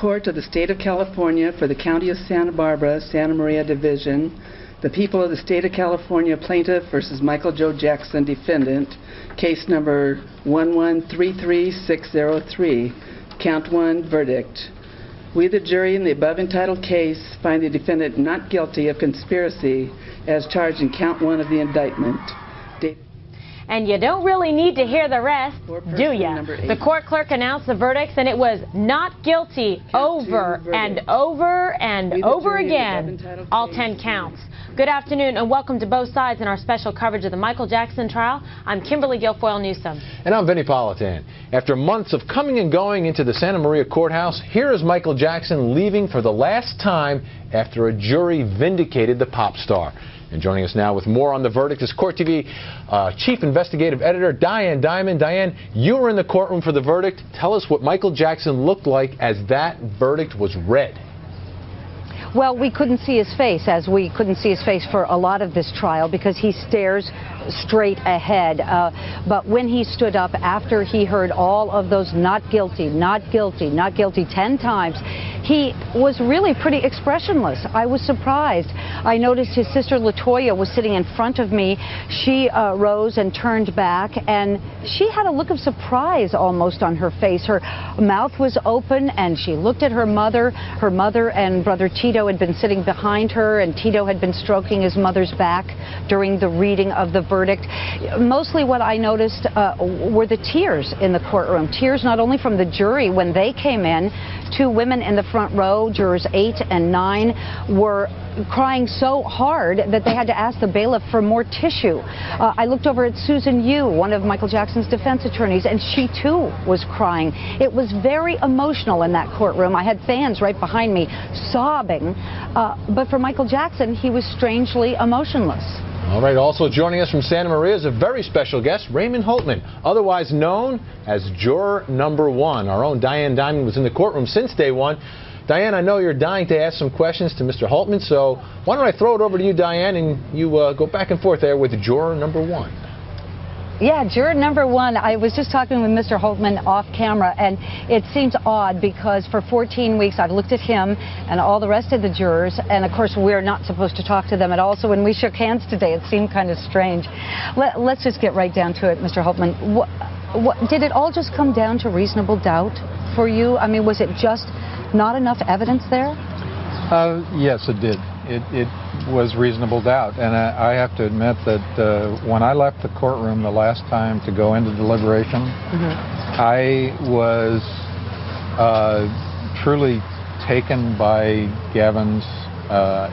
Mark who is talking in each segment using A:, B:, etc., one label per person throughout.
A: Court of the State of California for the County of Santa Barbara, Santa Maria Division, the people of the State of California plaintiff versus Michael Joe Jackson defendant, case number 1133603, count 1, verdict. We, the jury, in the above entitled case, find the defendant not guilty of conspiracy as charged in count 1 of the indictment.
B: And you don't really need to hear the rest, do you? The court clerk announced the verdicts, and it was not guilty over and over and over again, all 10 counts. Good afternoon, and welcome to Both Sides in our special coverage of the Michael Jackson trial. I'm Kimberly Guilfoyle Newsom.
C: And I'm Vinnie Politan. After months of coming and going into the Santa Maria courthouse, here is Michael Jackson leaving for the last time after a jury vindicated the pop star. And joining us now with more on the verdict is CourtTV Chief Investigative Editor Diane. Diane, you were in the courtroom for the verdict. Tell us what Michael Jackson looked like as that verdict was read.
D: Well, we couldn't see his face, as we couldn't see his face for a lot of this trial because he stares straight ahead. But when he stood up after he heard all of those not guilty, not guilty, not guilty 10 times, he was really pretty expressionless. I was surprised. I noticed his sister LaToya was sitting in front of me. She rose and turned back, and she had a look of surprise almost on her face. Her mouth was open, and she looked at her mother. Her mother and brother Tito had been sitting behind her, and Tito had been stroking his mother's back during the reading of the verdict. Mostly what I noticed were the tears in the courtroom. Tears not only from the jury when they came in. Two women in the front row, jurors 8 and 9, were crying so hard that they had to ask the bailiff for more tissue. I looked over at Susan Yu, one of Michael Jackson's defense attorneys, and she too was crying. It was very emotional in that courtroom. I had fans right behind me sobbing. But for Michael Jackson, he was strangely emotionless.
C: All right, also joining us from Santa Maria is a very special guest, Raymond Hultman, otherwise known as Juror Number 1. Our own Diane Dimond was in the courtroom since day one. Diane, I know you're dying to ask some questions to Mr. Hultman, so why don't I throw it over to you, Diane, and you go back and forth there with Juror Number 1.
D: Yeah, Juror Number 1, I was just talking with Mr. Hultman off camera, and it seems odd because for 14 weeks I've looked at him and all the rest of the jurors, and of course we're not supposed to talk to them at all, so when we shook hands today it seemed kind of strange. Let's just get right down to it, Mr. Hultman. Did it all just come down to reasonable doubt for you? I mean, was it just not enough evidence there?
E: Yes, it did. It was reasonable doubt, and I have to admit that when I left the courtroom the last time to go into deliberation, I was truly taken by Gavin's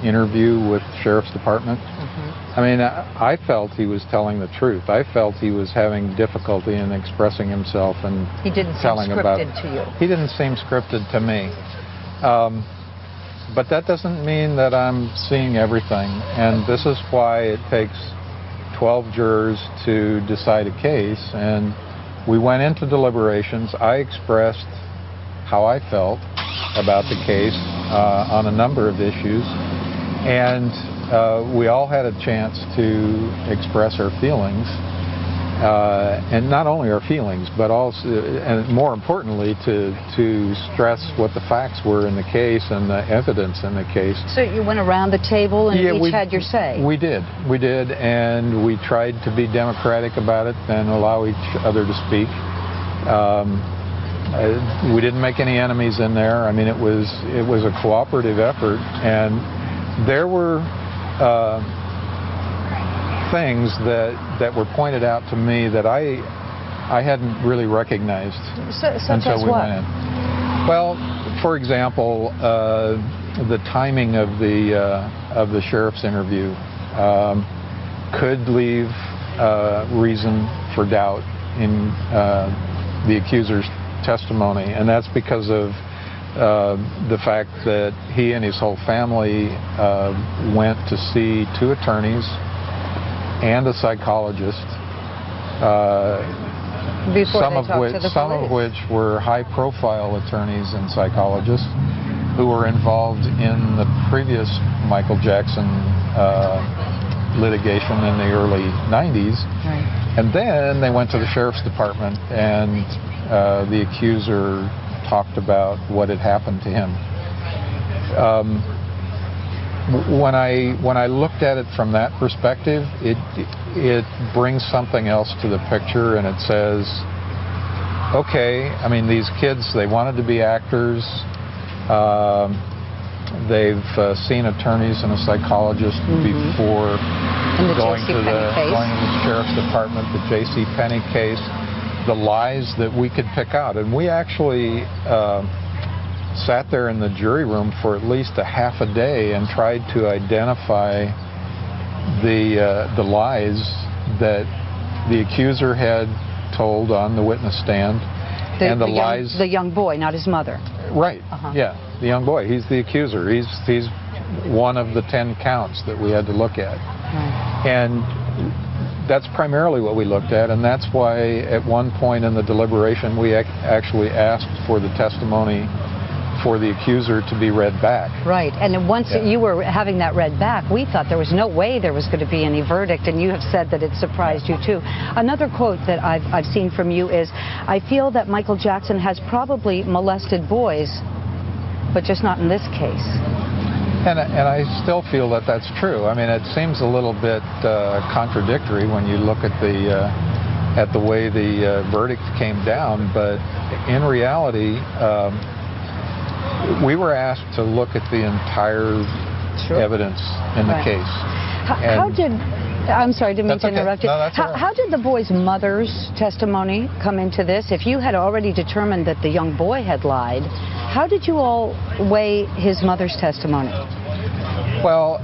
E: interview with the Sheriff's Department. I mean, I felt he was telling the truth. I felt he was having difficulty in expressing himself and
D: he didn't
E: telling
D: seem scripted to you.
E: He didn't seem scripted to me. But that doesn't mean that I'm seeing everything, and this is why it takes 12 jurors to decide a case. And we went into deliberations. I expressed how I felt about the case on a number of issues, and we all had a chance to express our feelings, and not only our feelings, but also, and more importantly, to stress what the facts were in the case and the evidence in the case.
D: So you went around the table and each had your say?
E: We did, and we tried to be democratic about it and allow each other to speak. We didn't make any enemies in there. I mean, it was a cooperative effort, and there were things that were pointed out to me that I hadn't really recognized until we went in. Well, for example, the timing of the sheriff's interview could leave reason for doubt in the accuser's testimony, and that's because of the fact that he and his whole family went to see 2 attorneys and a psychologist, some of which were high-profile attorneys and psychologists who were involved in the previous Michael Jackson litigation in the early 90s. Right. And then they went to the Sheriff's Department, and the accuser talked about what had happened to him. When I looked at it from that perspective, it brings something else to the picture, and it says, okay, I mean, these kids, they wanted to be actors. They've seen attorneys and a psychologist before going to the sheriff's department, the J.C. Penney case, the lies that we could pick out. And we actually sat there in the jury room for at least a half a day and tried to identify the lies that the accuser had told on the witness stand, and the lies.
D: The young boy, not his mother.
E: Right. Yeah, the young boy. He's the accuser. He's one of the 10 counts that we had to look at. Right. And that's primarily what we looked at, and that's why at one point in the deliberation we actually asked for the testimony for the accuser to be read back.
D: Right, and once you were having that read back, we thought there was no way there was going to be any verdict, and you have said that it surprised you too. Another quote that I've seen from you is, I feel that Michael Jackson has probably molested boys, but just not in this case.
E: And I still feel that that's true. I mean, it seems a little bit contradictory when you look at the way the verdict came down, but in reality, we were asked to look at the entire evidence in the case.
D: I'm sorry, didn't mean to interrupt you.
E: No, that's all right.
D: How did the boy's mother's testimony come into this? If you had already determined that the young boy had lied, how did you all weigh his mother's testimony?
E: Well,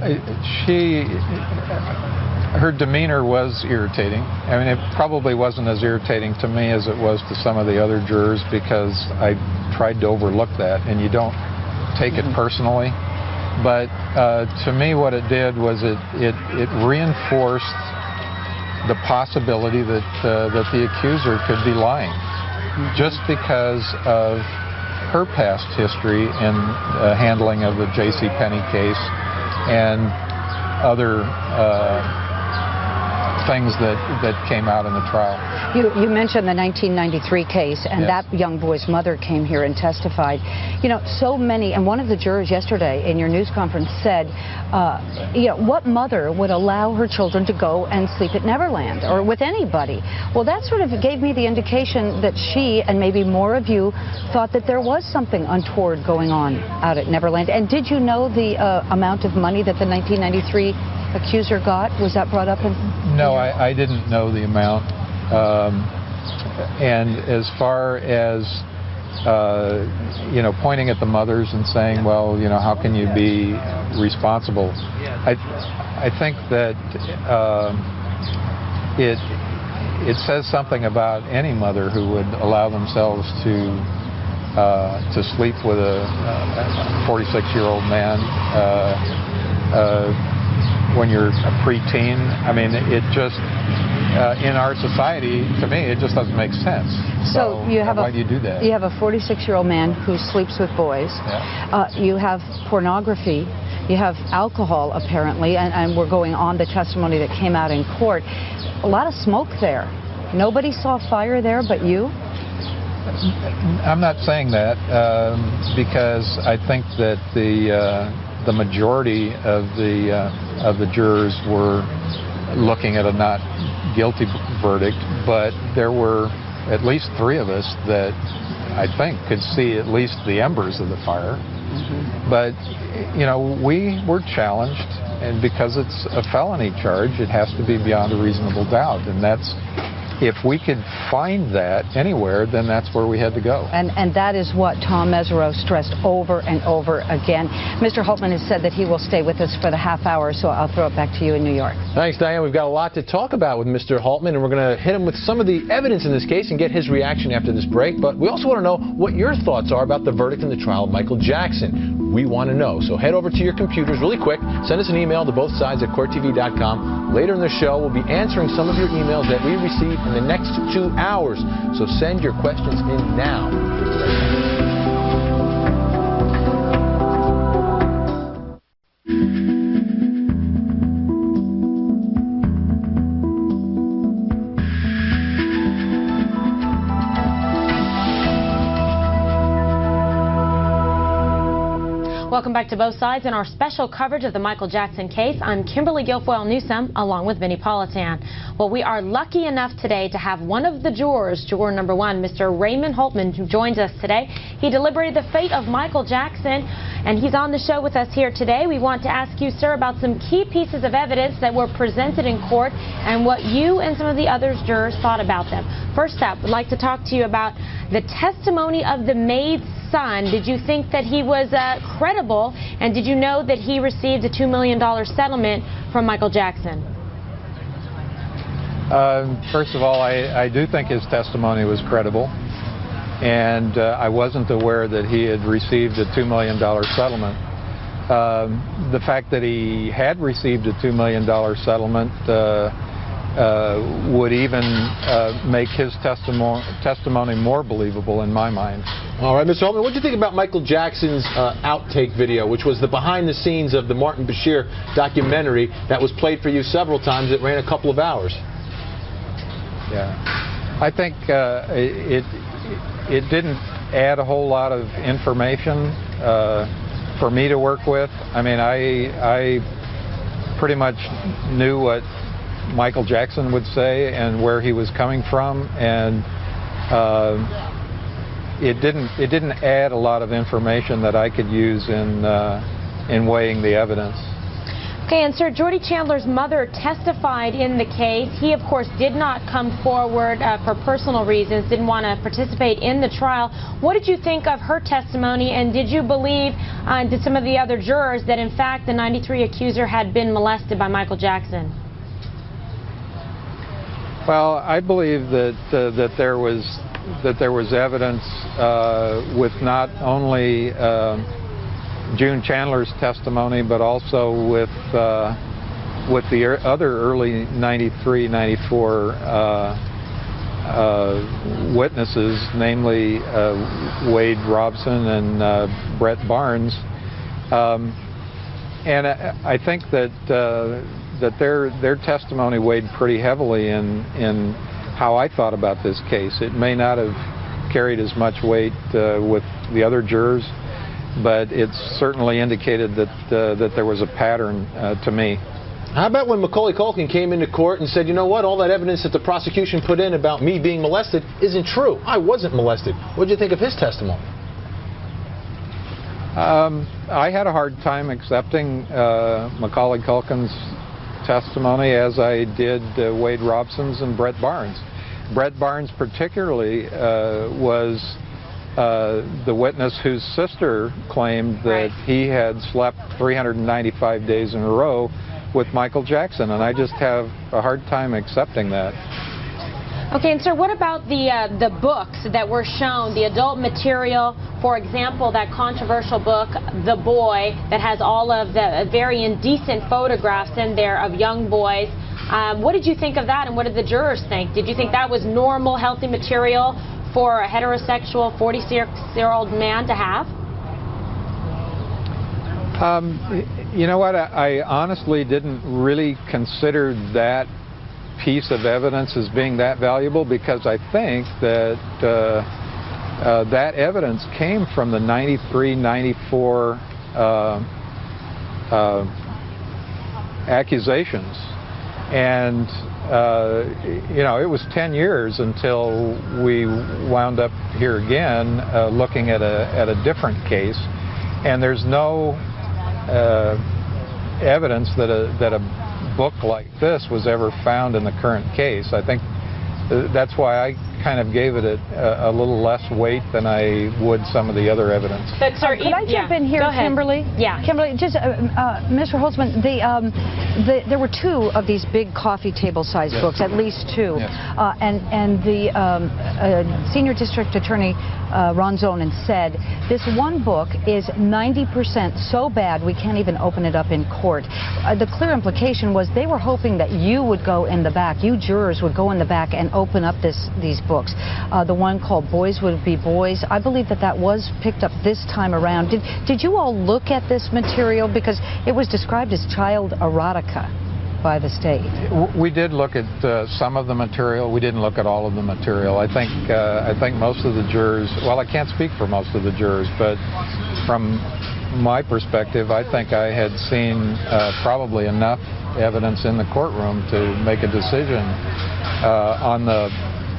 E: her demeanor was irritating. I mean, it probably wasn't as irritating to me as it was to some of the other jurors, because I tried to overlook that, and you don't take it personally. But to me, what it did was it reinforced the possibility that the accuser could be lying, just because of her past history in handling of the J.C. Penney case and other things that came out in the trial.
D: You mentioned the 1993 case, and that young boy's mother came here and testified. You know, so many, and one of the jurors yesterday in your news conference said, you know, what mother would allow her children to go and sleep at Neverland or with anybody? Well, that sort of gave me the indication that she, and maybe more of you, thought that there was something untoward going on out at Neverland. And did you know the amount of money that the 1993 accuser got? Was that brought up?
E: No, I didn't know the amount. And as far as you know, pointing at the mothers and saying, well, you know, how can you be responsible? I think that it says something about any mother who would allow themselves to sleep with a 46-year-old man when you're a preteen. I mean, it just, in our society, to me, it just doesn't make sense. So why do you do that?
D: You have a 46-year-old man who sleeps with boys. Yeah. You have pornography. You have alcohol, apparently, and we're going on the testimony that came out in court. A lot of smoke there. Nobody saw fire there but you?
E: I'm not saying that because I think that the majority of the jurors were looking at a not guilty verdict, but there were at least 3 of us that I think could see at least the embers of the fire. But you know, we were challenged, and because it's a felony charge, it has to be beyond a reasonable doubt, and that's, if we could find that anywhere, then that's where we had to go.
D: And that is what Tom Mesereau stressed over and over again. Mr. Hultman has said that he will stay with us for the half hour, so I'll throw it back to you in New York.
C: Thanks, Diane. We've got a lot to talk about with Mr. Hultman, and we're going to hit him with some of the evidence in this case and get his reaction after this break. But we also want to know what your thoughts are about the verdict in the trial of Michael Jackson. We want to know. So head over to your computers really quick. Send us an email to both sides at CourtTV.com. Later in the show, we'll be answering some of your emails that we received in the next 2 hours. So send your questions in now.
B: Welcome back to Both Sides in our special coverage of the Michael Jackson case. I'm Kimberly Guilfoyle Newsome, along with Vinnie Politan. Well, we are lucky enough today to have one of the jurors, juror number 1, Mr. Raymond Hultman, who joins us today. He deliberated the fate of Michael Jackson, and he's on the show with us here today. We want to ask you, sir, about some key pieces of evidence that were presented in court and what you and some of the other jurors thought about them. First up, we'd like to talk to you about the testimony of the maid's son. Did you think that he was credible, and did you know that he received a $2 million settlement from Michael Jackson?
E: First of all, I do think his testimony was credible, and I wasn't aware that he had received a $2 million settlement. The fact that he had received a $2 million settlement would even make his testimony more believable in my mind.
C: All right, Mr. Hultman, what do you think about Michael Jackson's outtake video, which was the behind the scenes of the Martin Bashir documentary that was played for you several times? It ran a couple of hours.
E: Yeah, I think it didn't add a whole lot of information for me to work with. I mean, I pretty much knew what Michael Jackson would say and where he was coming from, and it didn't add a lot of information that I could use in weighing the evidence.
B: Okay, and Sir, Jordy Chandler's mother testified in the case. He, of course, did not come forward for personal reasons, didn't want to participate in the trial. What did you think of her testimony, and did you believe, did some of the other jurors, that in fact the 93 accuser had been molested by Michael Jackson?
E: Well, I believe that there was evidence with not only June Chandler's testimony, but also with the other early 93, 94 witnesses, namely Wade Robson and Brett Barnes, and I think that their testimony weighed pretty heavily in how I thought about this case. It may not have carried as much weight with the other jurors, but it certainly indicated that there was a pattern to me.
C: How about when Macaulay Culkin came into court and said, you know what, all that evidence that the prosecution put in about me being molested isn't true. I wasn't molested. What did you think of his testimony?
E: I had a hard time accepting Macaulay Culkin's testimony, as I did Wade Robson's and Brett Barnes. Brett Barnes particularly was the witness whose sister claimed that he had slept 395 days in a row with Michael Jackson, and I just have a hard time accepting that.
B: Okay, and sir, what about the books that were shown, the adult material? For example, that controversial book, The Boy, that has all of the very indecent photographs in there of young boys. What did you think of that, and what did the jurors think? Did you think that was normal, healthy material for a heterosexual 46-year-old man to have?
E: You know what? I honestly didn't really consider that piece of evidence as being that valuable, because I think that that evidence came from the 93, 94 accusations. And, you know, it was 10 years until we wound up here again looking at a different case. And there's no evidence that a book like this was ever found in the current case. I think that's why I kind of gave it a little less weight than I would some of the other evidence.
D: But, sir, could I jump in here, Kimberly?
B: Yeah.
D: Kimberly, just Mr. Holtzman, there were 2 of these big coffee table-sized books, at least 2,
E: yes.
D: And the senior district attorney Ron Zonin said this one book is 90% so bad we can't even open it up in court. The clear implication was they were hoping that you would go in the back, you jurors would go in the back and open up these books. The one called Boys Would Be Boys, I believe that was picked up this time around. Did you all look at this material? Because it was described as child erotica by the state.
E: We did look at some of the material. We didn't look at all of the material. I think most of the jurors, well, I can't speak for most of the jurors, but from my perspective, I think I had seen probably enough evidence in the courtroom to make a decision on the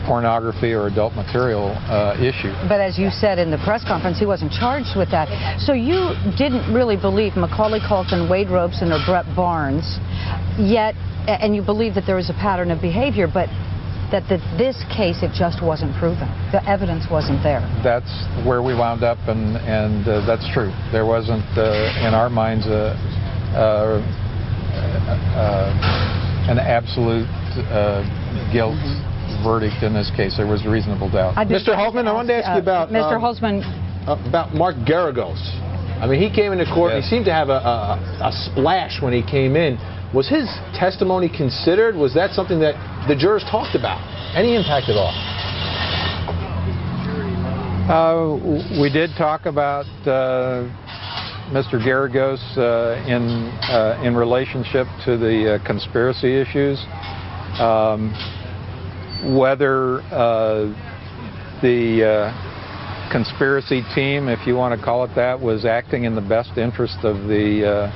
E: pornography or adult material issue.
D: But as you said in the press conference, he wasn't charged with that. So you didn't really believe Macaulay Culkin, Wade Robeson, or Brett Barnes, yet, and you believe that there was a pattern of behavior, but that this case, it just wasn't proven. The evidence wasn't there. That's
E: where we wound up, and that's true. There wasn't, in our minds, an absolute guilt verdict in this case. There was reasonable doubt.
C: Mr. Hultman, I wanted to ask you about
D: Mr. Hultman,
C: about Mark Geragos. I mean, he came into court.
E: Yes.
C: He seemed to have a splash when he came in. Was his testimony considered? Was that something that the jurors talked about? Any impact at all?
E: We did talk about Mr. Geragos in relationship to the conspiracy issues. Whether the conspiracy team, if you want to call it that, was acting in the best interest of the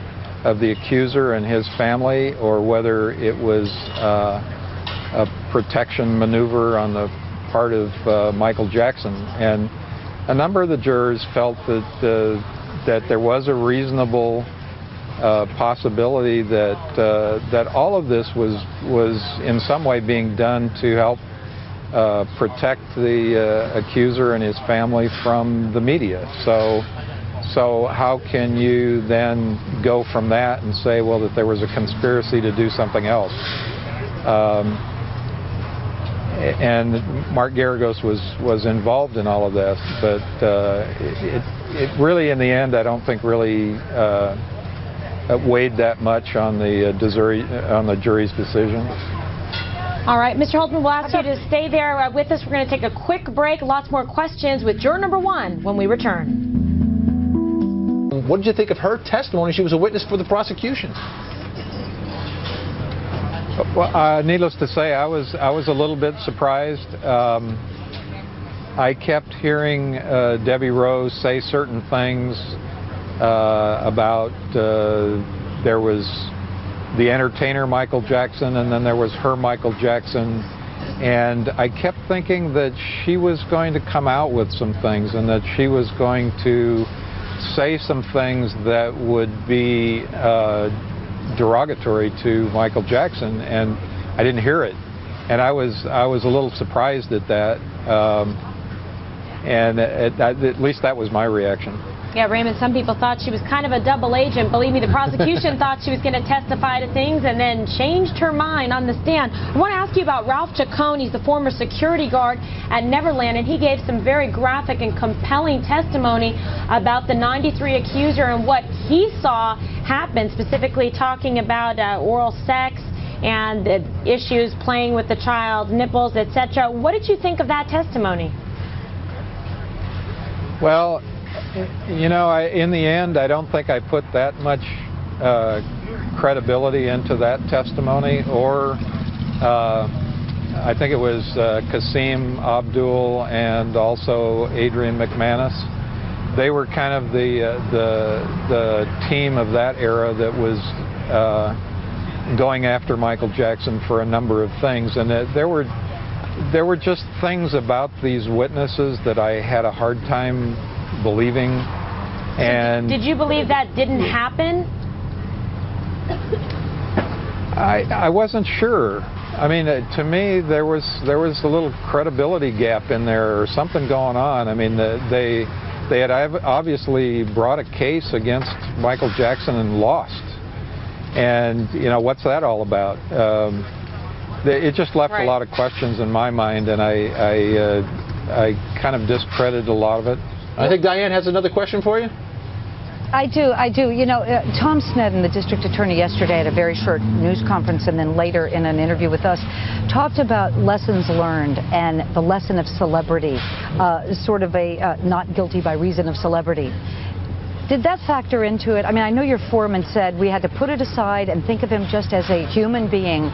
E: accuser and his family, or whether it was a protection maneuver on the part of Michael Jackson. And a number of the jurors felt that there was a reasonable possibility that all of this was in some way being done to help protect the accuser and his family from the media. So how can you then go from that and say, well, that there was a conspiracy to do something else? And Mark Geragos was involved in all of this, but it really, in the end, I don't think really weighed that much on the jury's decision.
B: All right, Mr. Hultman, we'll ask you to stay there with us. We're going to take a quick break. Lots more questions with juror number 1 when we return.
C: What did you think of her testimony? She was a witness for the prosecution.
E: Well, needless to say, I was a little bit surprised. I kept hearing Debbie Rose say certain things about there was the entertainer Michael Jackson, and then there was her Michael Jackson, and I kept thinking that she was going to come out with some things, and that she was going to say some things that would be derogatory to Michael Jackson, and I didn't hear it, and I was a little surprised at that, and at least that was my reaction.
B: Yeah, Raymond, some people thought she was kind of a double agent. Believe me, the prosecution thought she was going to testify to things and then changed her mind on the stand. I want to ask you about Ralph Chacon. He's the former security guard at Neverland, and he gave some very graphic and compelling testimony about the '93 accuser and what he saw happen, specifically talking about oral sex and issues playing with the child's nipples, etc. What did you think of that testimony?
E: Well, you know, in the end, I don't think I put that much credibility into that testimony, or I think it was Kasim Abdul and also Adrian McManus. They were kind of the team of that era that was going after Michael Jackson for a number of things, and there were just things about these witnesses that I had a hard time believing. And
B: did you believe that didn't happen?
E: I wasn't sure. I mean, to me, there was a little credibility gap in there, or something going on. I mean, they had obviously brought a case against Michael Jackson and lost. And you know, what's that all about? It just left a lot of questions in my mind, and I kind of discredited a lot of it.
C: I think Diane has another question for you.
D: I do. You know, Tom Sneddon, the district attorney, yesterday at a very short news conference and then later in an interview with us, talked about lessons learned and the lesson of celebrity, sort of a not guilty by reason of celebrity. Did that factor into it? I mean, I know your foreman said we had to put it aside and think of him just as a human being,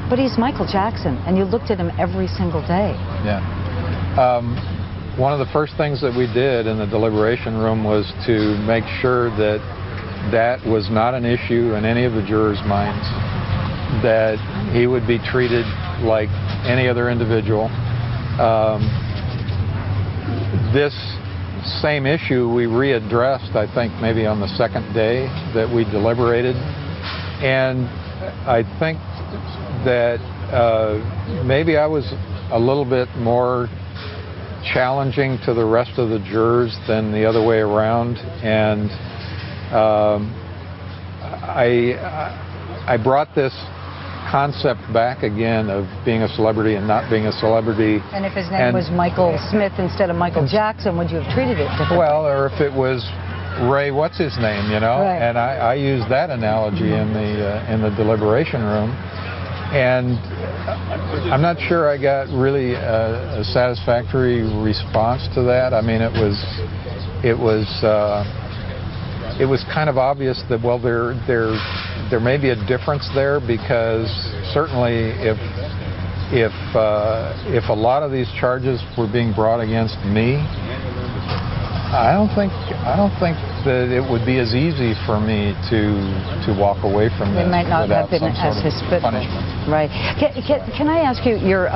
D: but he's Michael Jackson, and you looked at him every single day.
E: Yeah. one of the first things that we did in the deliberation room was to make sure that that was not an issue in any of the jurors' minds, that he would be treated like any other individual. This same issue we readdressed, I think, maybe on the second day that we deliberated, and I think that maybe I was a little bit more challenging to the rest of the jurors than the other way around, and I brought this concept back again of being a celebrity and not being a celebrity.
D: And if his name was Michael Smith instead of Michael Jackson, would you have treated it differently?
E: Well, or if it was Ray, what's his name, you know?
D: Right.
E: And I used that analogy in the deliberation room, and I'm not sure I got really a satisfactory response to that. I mean, it was kind of obvious that, well, there may be a difference there, because certainly if a lot of these charges were being brought against me, I don't think that it would be as easy for me to walk away from this.
D: It might not have been as hospitable. Right. Can I ask you your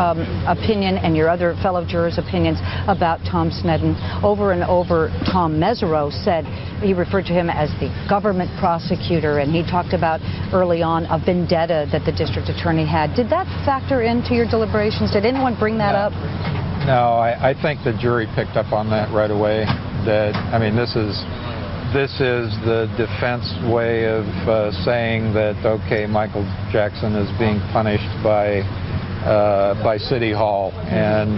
D: opinion and your other fellow jurors' opinions about Tom Sneddon? Over and over, Tom Mesereau said, he referred to him as the government prosecutor, and he talked about early on a vendetta that the district attorney had. Did that factor into your deliberations? Did anyone bring that up?
E: No, I think the jury picked up on that right away. That, I mean, this is the defense way of saying that, okay, Michael Jackson is being punished by City Hall, and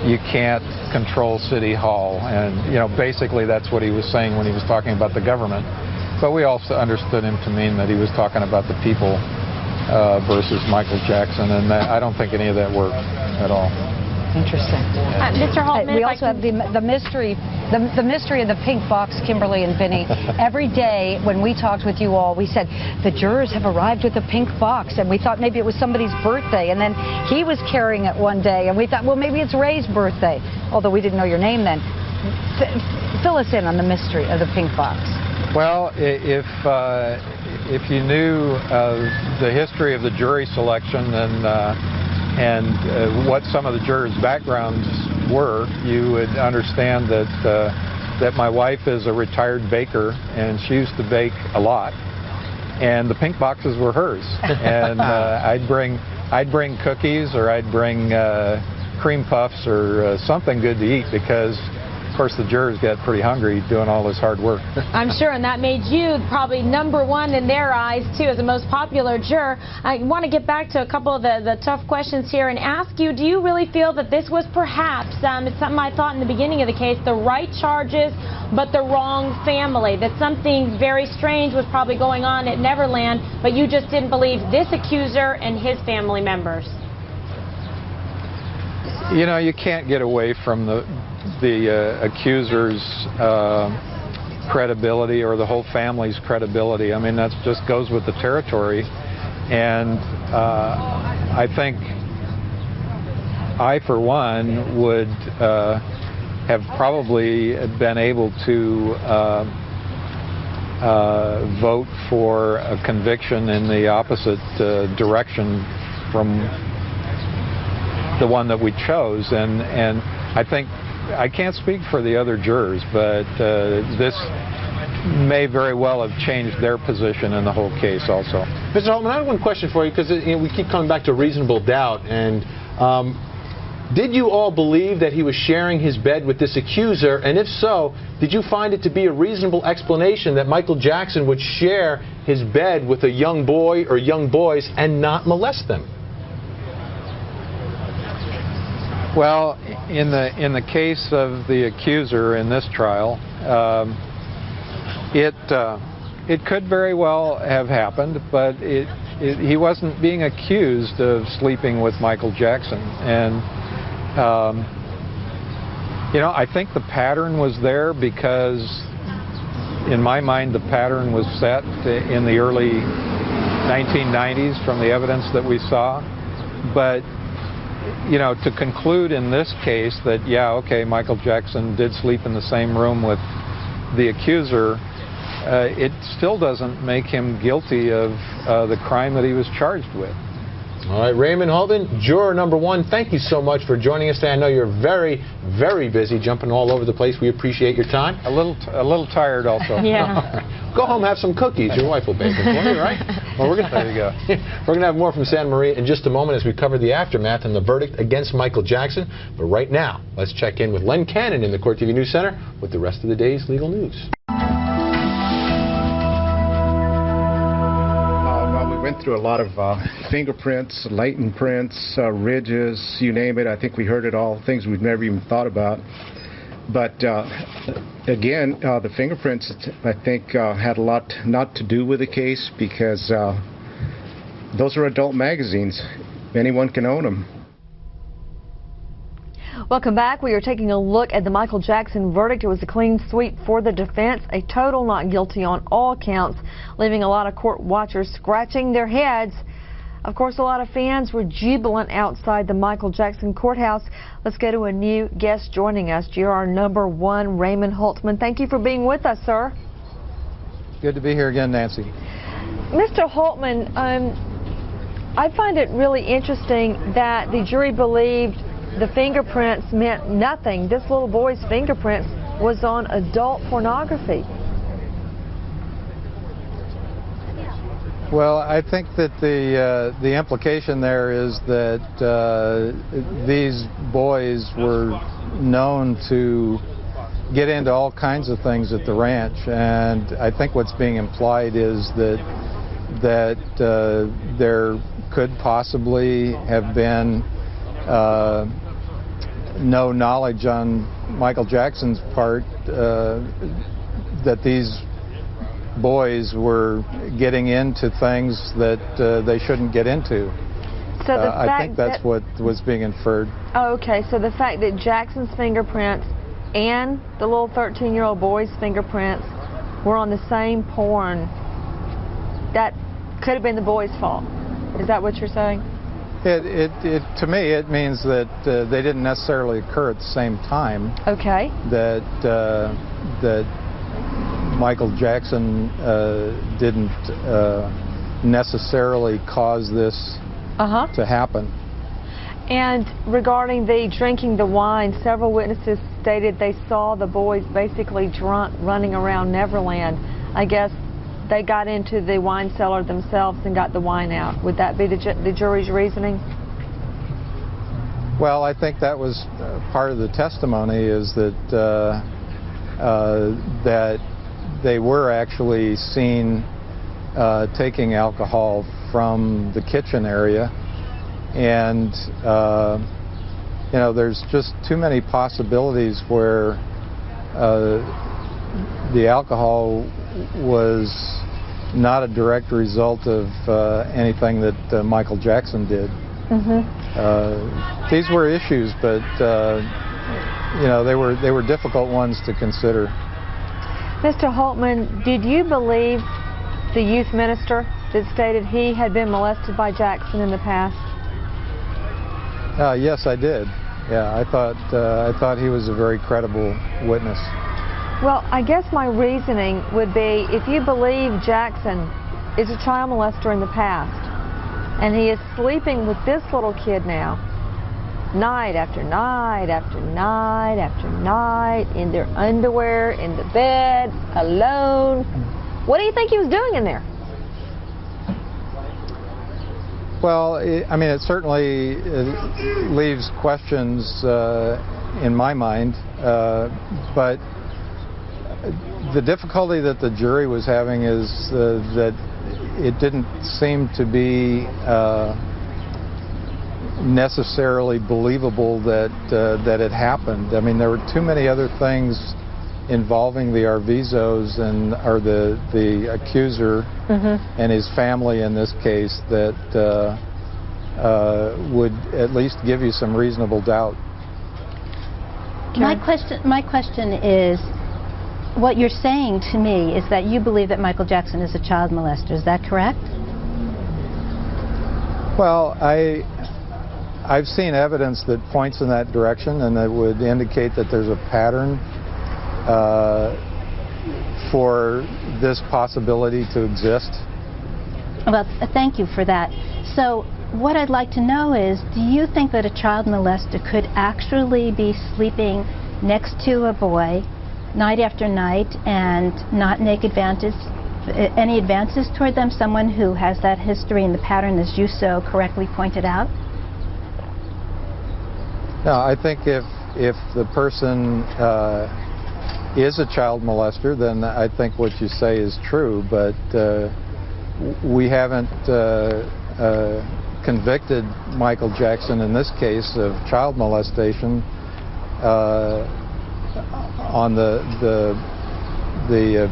E: you can't control City Hall, and basically that's what he was saying when he was talking about the government. But we also understood him to mean that he was talking about the people versus Michael Jackson, and I don't think any of that worked at all.
D: Interesting.
B: Mr. Hultman,
D: we also have the mystery of the pink box, Kimberly and Vinny. Every day when we talked with you all, we said the jurors have arrived with a pink box, and we thought maybe it was somebody's birthday, and then he was carrying it one day, and we thought, well, maybe it's Ray's birthday, although we didn't know your name then. Fill us in on the mystery of the pink box.
E: Well, if you knew the history of the jury selection and what some of the jurors' backgrounds were, you would understand that my wife is a retired baker, and she used to bake a lot, and the pink boxes were hers. And I'd bring cookies, or I'd bring cream puffs, or something good to eat, because of course the jurors get pretty hungry doing all this hard work.
B: I'm sure, and that made you probably #1 in their eyes too, as the most popular juror. I want to get back to a couple of the tough questions here and ask you, do you really feel that this was perhaps, it's something I thought in the beginning of the case, the right charges but the wrong family, that something very strange was probably going on at Neverland, but you just didn't believe this accuser and his family members?
E: You know, you can't get away from the accuser's credibility, or the whole family's credibility. I mean, that just goes with the territory, and I think I, for one, would have probably been able to vote for a conviction in the opposite direction from the one that we chose, and I think, I can't speak for the other jurors, but this may very well have changed their position in the whole case also.
C: Mr. Hultman, I have one question for you, because we keep coming back to reasonable doubt, and did you all believe that he was sharing his bed with this accuser, and if so, did you find it to be a reasonable explanation that Michael Jackson would share his bed with a young boy or young boys and not molest them?
E: Well, in the case of the accuser in this trial, it could very well have happened, but he wasn't being accused of sleeping with Michael Jackson, and I think the pattern was there, because in my mind the pattern was set in the early 1990s from the evidence that we saw, but you know, to conclude in this case that, yeah, okay, Michael Jackson did sleep in the same room with the accuser, it still doesn't make him guilty of the crime that he was charged with.
C: All right, Raymond Hultman, juror number 1, thank you so much for joining us today. I know you're very, very busy, jumping all over the place. We appreciate your time.
E: A little tired also.
B: Yeah.
C: Go home, have some cookies. Your wife will bake them for you, right? Well, there you go. We're going to have more from Santa Maria in just a moment as we cover the aftermath and the verdict against Michael Jackson. But right now, let's check in with Len Cannon in the Court TV News Center with the rest of the day's legal news.
F: Went through a lot of fingerprints, latent prints, ridges, you name it. I think we heard it all, things we've never even thought about. But again, the fingerprints, I think, had a lot not to do with the case because those are adult magazines. Anyone can own them.
G: Welcome back. We are taking a look at the Michael Jackson verdict. It was a clean sweep for the defense, a total not guilty on all counts, leaving a lot of court watchers scratching their heads. Of course, a lot of fans were jubilant outside the Michael Jackson courthouse. Let's go to a new guest joining us, Juror number 1, Raymond Hultman. Thank you for being with us, sir.
E: Good to be here again, Nancy.
G: Mr. Hultman, I find it really interesting that the jury believed the fingerprints meant nothing. This little boy's fingerprints was on adult pornography.
E: Well, I think that the implication there is that these boys were known to get into all kinds of things at the ranch, and I think what's being implied is that there could possibly have been no knowledge on Michael Jackson's part that these boys were getting into things that they shouldn't get into.
G: So
E: I think that's what was being inferred.
G: Oh, okay. So the fact that Jackson's fingerprints and the little 13-year-old boy's fingerprints were on the same porn, that could have been the boy's fault. Is that what you're saying?
E: To me, it means that they didn't necessarily occur at the same time.
G: Okay.
E: That Michael Jackson didn't necessarily cause this to happen.
G: And regarding the drinking the wine, several witnesses stated they saw the boys basically drunk running around Neverland. I guess they got into the wine cellar themselves and got the wine out. Would that be the jury's reasoning?
E: Well, I think that was part of the testimony, is that that they were actually seen taking alcohol from the kitchen area, and you know, there's just too many possibilities where the alcohol was not a direct result of anything that Michael Jackson did. These were issues, but you know, they were difficult ones to consider.
G: Mr. Hultman, did you believe the youth minister that stated he had been molested by Jackson in the past?
E: Yes, I did. Yeah, I thought he was a very credible witness.
G: Well, I guess my reasoning would be, if you believe Jackson is a child molester in the past, and he is sleeping with this little kid now, night after night after night after night, in their underwear, in the bed, alone, what do you think he was doing in there?
E: Well, I mean, it certainly leaves questions in my mind, but the difficulty that the jury was having is that it didn't seem to be necessarily believable that it happened. I mean, there were too many other things involving the Arvizos or the accuser and his family in this case that would at least give you some reasonable doubt.
H: My question is, what you're saying to me is that you believe that Michael Jackson is a child molester. Is that correct?
E: Well, I've seen evidence that points in that direction and that would indicate that there's a pattern for this possibility to exist.
H: Well, thank you for that. So what I'd like to know is, do you think that a child molester could actually be sleeping next to a boy night after night and not make any advances toward them, someone who has that history and the pattern as you so correctly pointed out?
E: No, I think if the person is a child molester, then I think what you say is true, but we haven't convicted Michael Jackson in this case of child molestation on the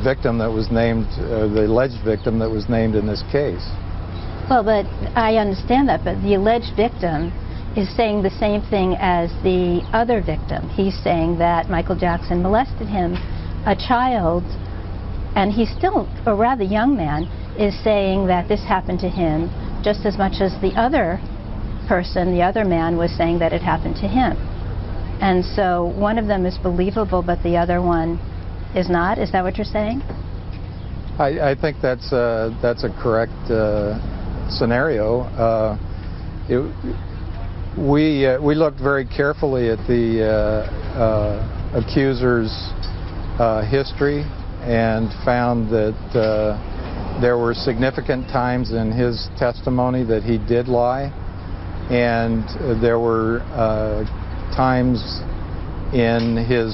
E: victim that was named, the alleged victim that was named in this case.
H: Well, but I understand that, but the alleged victim is saying the same thing as the other victim. He's saying that Michael Jackson molested him, a child, and he's still a rather young man, is saying that this happened to him just as much as the other person, the other man, was saying that it happened to him. And so one of them is believable, but the other one is not. Is that what you're saying?
E: I think that's a correct scenario. We looked very carefully at the accuser's history and found that there were significant times in his testimony that he did lie, and there were times in his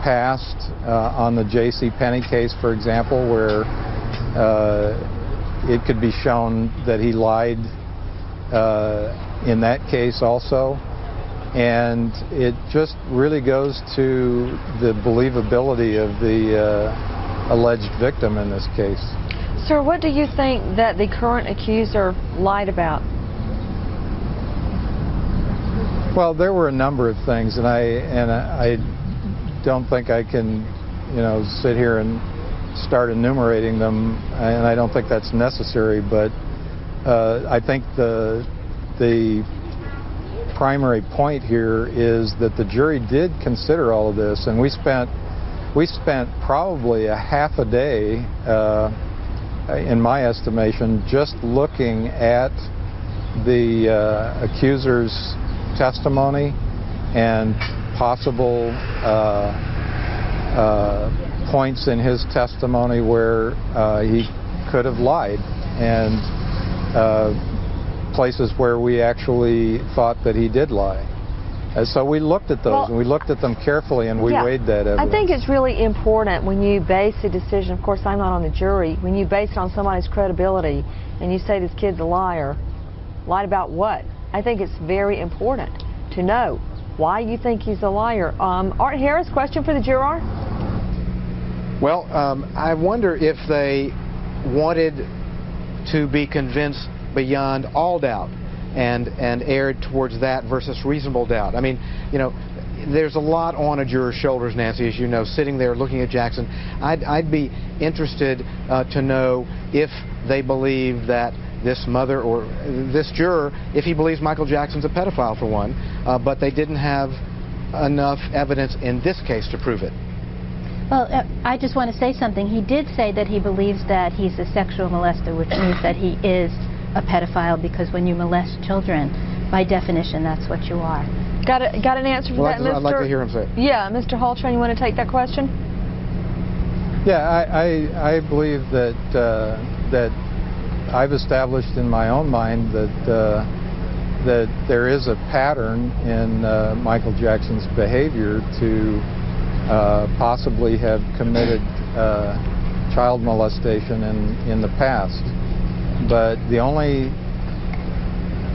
E: past on the J.C. Penney case, for example, where it could be shown that he lied in that case also, and it just really goes to the believability of the alleged victim in this case.
G: Sir, what do you think that the current accuser lied about?
E: Well, there were a number of things, and I don't think I can, sit here and start enumerating them, and I don't think that's necessary. But I think the primary point here is that the jury did consider all of this, and we spent probably a half a day, in my estimation, just looking at the accuser's testimony and possible points in his testimony where he could have lied, and places where we actually thought that he did lie. So we looked at those, and we looked at them carefully, and we weighed that evidence.
G: I think it's really important when you base a decision, of course I'm not on the jury, when you base it on somebody's credibility and you say this kid's a liar, lied about what? I think it's very important to know why you think he's a liar. Art Harris, question for the juror?
I: Well, I wonder if they wanted to be convinced beyond all doubt and erred towards that versus reasonable doubt. I mean, there's a lot on a juror's shoulders, Nancy, as you know, sitting there looking at Jackson. I'd be interested to know if they believe that this mother or this juror, if he believes Michael Jackson's a pedophile, for one, but they didn't have enough evidence in this case to prove it.
H: Well, I just want to say something. He did say that he believes that he's a sexual molester, which means that he is a pedophile, because when you molest children, by definition, that's what you are.
G: Got an answer for that, Mr.?
I: I'd like to hear him say it.
G: Yeah, Mr. Hultman, you want to take that question?
E: Yeah, I believe that that I've established in my own mind that that there is a pattern in Michael Jackson's behavior to possibly have committed child molestation in the past. But the only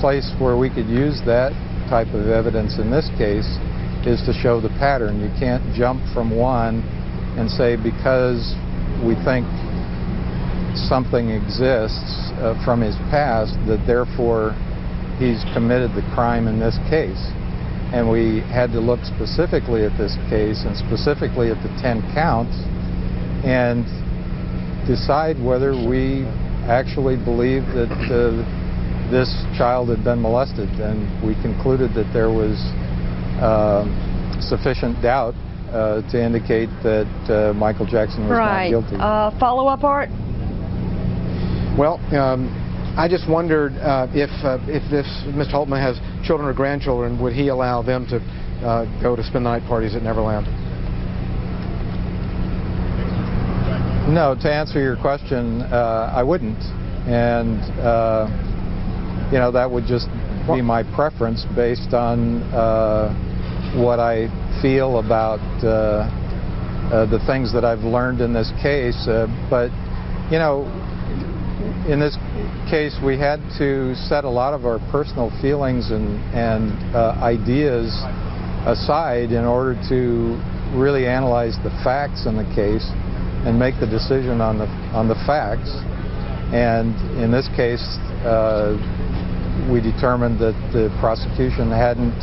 E: place where we could use that type of evidence in this case is to show the pattern. You can't jump from one and say because we think something exists from his past that therefore he's committed the crime in this case. And we had to look specifically at this case and specifically at the 10 counts and decide whether we actually believe that this child had been molested, and we concluded that there was sufficient doubt to indicate that Michael Jackson was not guilty.
G: Follow-up, Art?
I: Well, I just wondered if Mr. Hultman has children or grandchildren, would he allow them to go to spend the night parties at Neverland?
E: No, to answer your question, I wouldn't. And, you know, that would just be my preference based on what I feel about the things that I've learned in this case. But, you know, in this case, we had to set a lot of our personal feelings and ideas aside in order to really analyze the facts in the case and make the decision on the facts. And in this case, we determined that the prosecution hadn't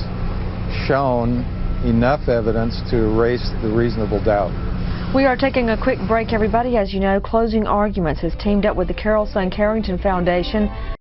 E: shown enough evidence to erase the reasonable doubt.
G: We are taking a quick break, everybody. As you know, Closing Arguments has teamed up with the Carol Sun Carrington Foundation